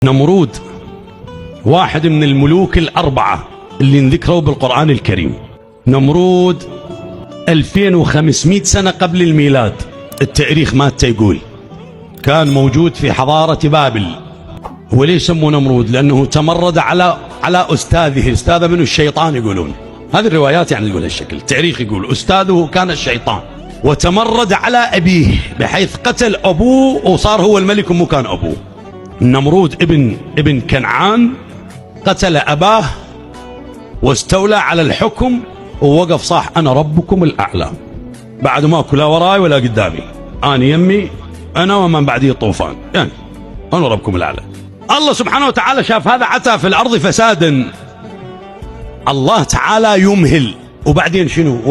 نمرود واحد من الملوك الأربعة اللي انذكروا بالقرآن الكريم. نمرود 2500 سنة قبل الميلاد، التاريخ مالته يقول كان موجود في حضارة بابل. وليش سموه نمرود؟ لأنه تمرد على أستاذه منه الشيطان يقولون. هذه الروايات يعني تقول هالشكل. التاريخ يقول أستاذه كان الشيطان، وتمرد على أبيه بحيث قتل أبوه وصار هو الملك ومو كان أبوه. نمرود ابن كنعان قتل أباه واستولى على الحكم ووقف صاح أنا ربكم الأعلى، بعد ما لا وراي ولا قدامي، أنا يمي أنا ومن بعدي الطوفان، يعني أنا ربكم الأعلى. الله سبحانه وتعالى شاف هذا عتى في الأرض فسادا. الله تعالى يمهل وبعدين شنو؟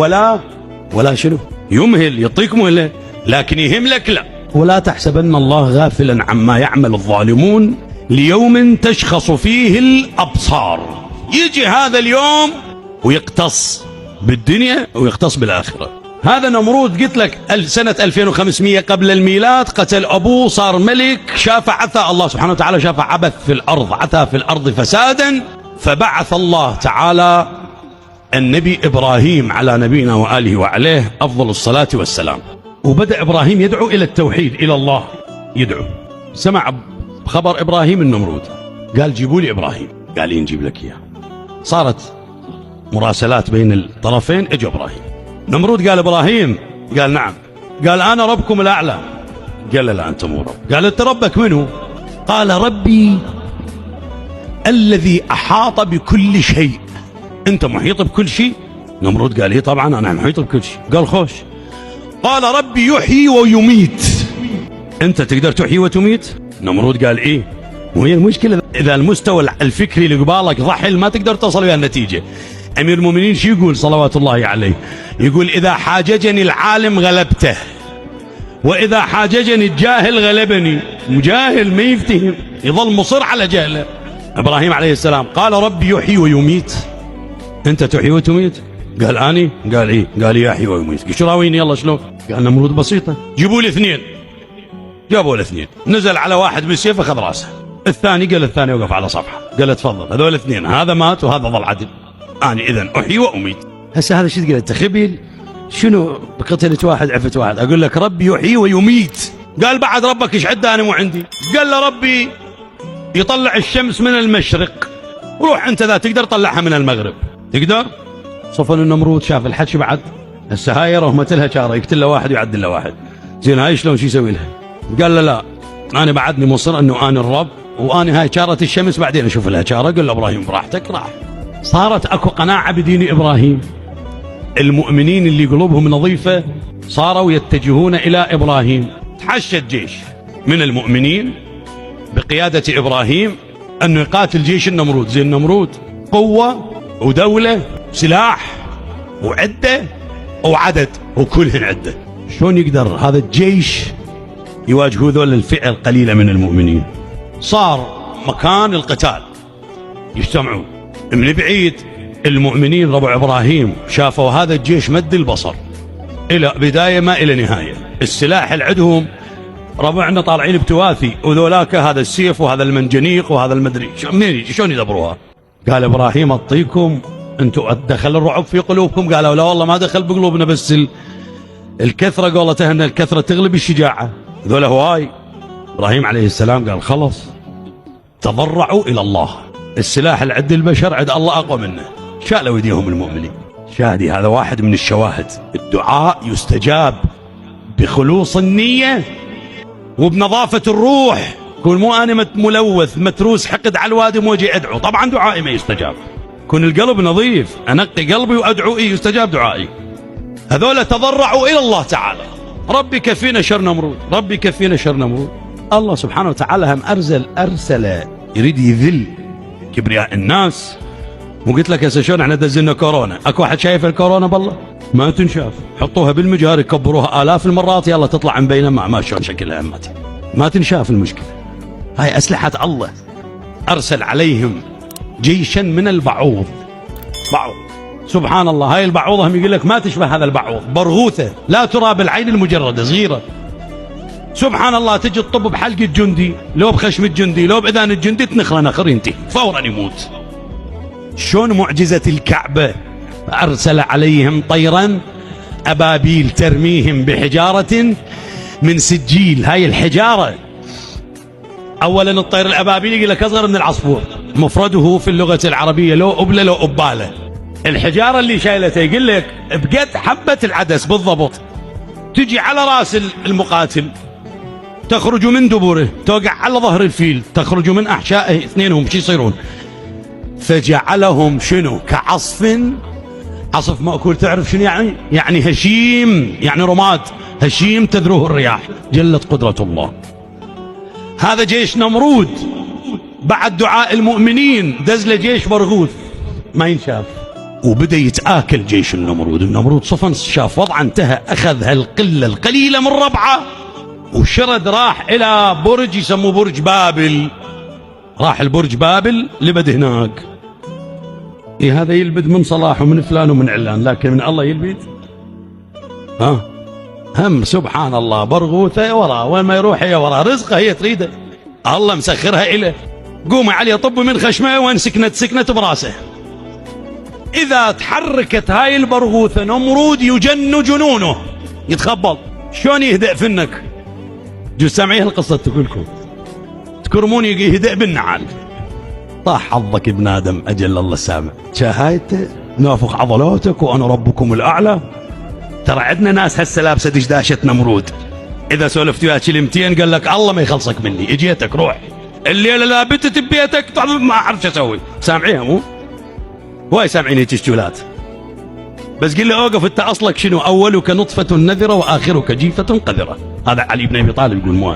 ولا شنو؟ يمهل يعطيك مهلة لكن يهملك لا. ولا تحسبن الله غافلا عما يعمل الظالمون ليوم تشخص فيه الأبصار. يجي هذا اليوم ويقتص بالدنيا ويقتص بالآخرة. هذا نمرود قلت لك سنة 2500 قبل الميلاد، قتل أبوه صار ملك، شاف عثى الله سبحانه وتعالى، شاف عبث في الأرض، عثى في الأرض فسادا، فبعث الله تعالى النبي إبراهيم على نبينا وآله وعليه أفضل الصلاة والسلام. وبدأ إبراهيم يدعو إلى التوحيد، إلى الله يدعو. سمع خبر إبراهيم النمرود، قال جيبوا لي إبراهيم، قال نجيب لك إياه. صارت مراسلات بين الطرفين، اجى إبراهيم. نمرود قال إبراهيم، قال نعم، قال أنا ربكم الأعلى. قال لا أنت مو رب. قال أنت ربك منه؟ قال ربي الذي أحاط بكل شيء. أنت محيط بكل شيء؟ نمرود قال إيه طبعا أنا محيط بكل شيء. قال خوش. قال ربي يحيي ويميت. أنت تقدر تحيي وتميت؟ نمرود قال إيه. وهي المشكلة إذا المستوى الفكري اللي قبالك ضحل ما تقدر تصل إلى النتيجة. أمير المؤمنين شو يقول صلوات الله عليه؟ يقول إذا حاججني العالم غلبته، وإذا حاججني الجاهل غلبني. مجاهل ما يفتهم، يظل مصر على جهله. إبراهيم عليه السلام قال ربي يحيي ويميت. أنت تحيي وتميت؟ قال أني؟ قال إيه؟ قال يحيي ويميت. شو راويني يلا شلون؟ قال نمرود بسيطة، جيبوا لي اثنين. جابوا الاثنين، نزل على واحد بالسيف أخذ راسه، الثاني قال الثاني وقف على صفحة، قال تفضل هذول اثنين، هذا مات وهذا ظل عدل، أنا إذن أحيي وأميت. هسه هذا شو تقول أنت خبيل؟ شنو بقتلت واحد عفت واحد؟ أقول لك ربي يحيي ويميت. قال بعد ربك إيش عده أنا مو عندي؟ قال له ربي يطلع الشمس من المشرق، وروح أنت ذا تقدر تطلعها من المغرب، تقدر؟ صفن النمرود شاف الحكي بعد، هسه هاي رهمت لها شارة، يقتل له واحد ويعدل له واحد، زين هاي شلون شو يسوي لها؟ قال له لا أنا بعدني مصر أنه أنا الرب، وأنا هاي شارة الشمس بعدين أشوف لها شارة. قال له إبراهيم براحتك. راح. صارت أكو قناعة بدين إبراهيم. المؤمنين اللي قلوبهم نظيفة صاروا يتجهون إلى إبراهيم. تحشد جيش من المؤمنين بقيادة إبراهيم أنه يقاتل جيش النمرود. زي النمرود قوة ودولة، سلاح وعدة وعدد وكلهن عدة، شلون يقدر هذا الجيش يواجهوا ذول الفئة القليلة من المؤمنين؟ صار مكان القتال يجتمعون من بعيد. المؤمنين ربع إبراهيم شافوا هذا الجيش مد البصر إلى بداية ما إلى نهاية، السلاح اللي عندهم ربعنا طالعين بتواثي، وذولاك هذا السيف وهذا المنجنيق وهذا المدري شلون يدبروها. قال إبراهيم أعطيكم أنتم دخل الرعب في قلوبكم؟ قالوا لا والله ما دخل بقلوبنا، بس الكثرة قولتها أن الكثرة تغلب الشجاعة. ذولا هواي. إبراهيم عليه السلام قال خلص، تضرعوا إلى الله، السلاح اللي عند البشر عند الله أقوى منه. شالوا ايديهم المؤمنين. شاهدي هذا واحد من الشواهد. الدعاء يستجاب بخلوص النية وبنظافة الروح. كون مو أنا ملوث متروس حقد على الوادم واجي أدعو، طبعا دعائي ما يستجاب. كون القلب نظيف أنقي قلبي وأدعو يستجاب دعائي. هذول تضرعوا إلى الله تعالى، ربي كفينا شر نمرود، ربي كفينا شر نمرود. الله سبحانه وتعالى هم أرسل يريد يذل كبرياء الناس. وقلت لك هسه شلون احنا دزلنا كورونا، اكو واحد شايف الكورونا بالله ما تنشاف، حطوها بالمجهر يكبروها آلاف المرات يلا تطلع من بيننا ما شلون شكلها ما تنشاف. المشكلة هاي أسلحة الله، أرسل عليهم جيشا من البعوض. بعوض سبحان الله، هاي البعوضة هم يقول لك ما تشبه هذا البعوض، برغوثة لا ترى بالعين المجردة، صغيرة سبحان الله تجي تطب بحلقة جندي، لو بخشمة جندي، لو بأذان الجندي، تنخله نخر ينتهي فورا يموت. شون معجزة الكعبة؟ أرسل عليهم طيرا أبابيل ترميهم بحجارة من سجيل. هاي الحجارة أولا الطير الأبابيل يقول لك أصغر من العصفور، مفرده في اللغة العربية لو أبلة لو أبالة. الحجارة اللي شايلتها يقول لك بقد حبة العدس بالضبط، تجي على راس المقاتل، تخرج من دبره، توقع على ظهر الفيل، تخرج من أحشائه، اثنينهم شو يصيرون؟ فجعلهم شنو؟ كعصف، عصف مأكول. تعرف شنو يعني؟ يعني هشيم، يعني رماد هشيم تذروه الرياح. جلت قدرة الله. هذا جيش نمرود بعد دعاء المؤمنين دز له جيش برغوث ما ينشاف، وبدأ يتآكل جيش النمرود. النمرود صفن شاف وضعه انتهى، أخذ هالقلة القليلة من ربعه وشرد، راح إلى برج يسموه برج بابل. راح البرج بابل لبد هناك. إيه هذا يلبد من صلاح ومن فلان ومن علان، لكن من الله يلبد؟ هم سبحان الله برغوثة وراه، وين ما يروح هي وراه، رزقه هي تريده، الله مسخرها إله. قوم علي طب من خشمه، وين سكنت براسه. إذا تحركت هاي البرغوثة نمرود يجن جنونه، يتخبل. شلون يهدأ فنك؟ جو سامعين القصة تقولكم، تكرمون يهدأ بالنعال. طاح حظك ابن آدم، أجل الله سامع. شاهدت نافخ عضلاتك وأنا ربكم الأعلى. ترى عندنا ناس هسه لابسه دشداشة نمرود، إذا سولفت وياه كلمتين قال لك الله ما يخلصك مني، اجيتك روح الليلة لا بتت ببيتك ما أعرف شو أسوي. سامعيها مو؟ واي سامعين هيك شتولات. بس قل لي أوقف، أنت أصلك شنو؟ أولك نطفة نذرة وآخرك جيفة قذرة. هذا علي بن أبي طالب يقول مو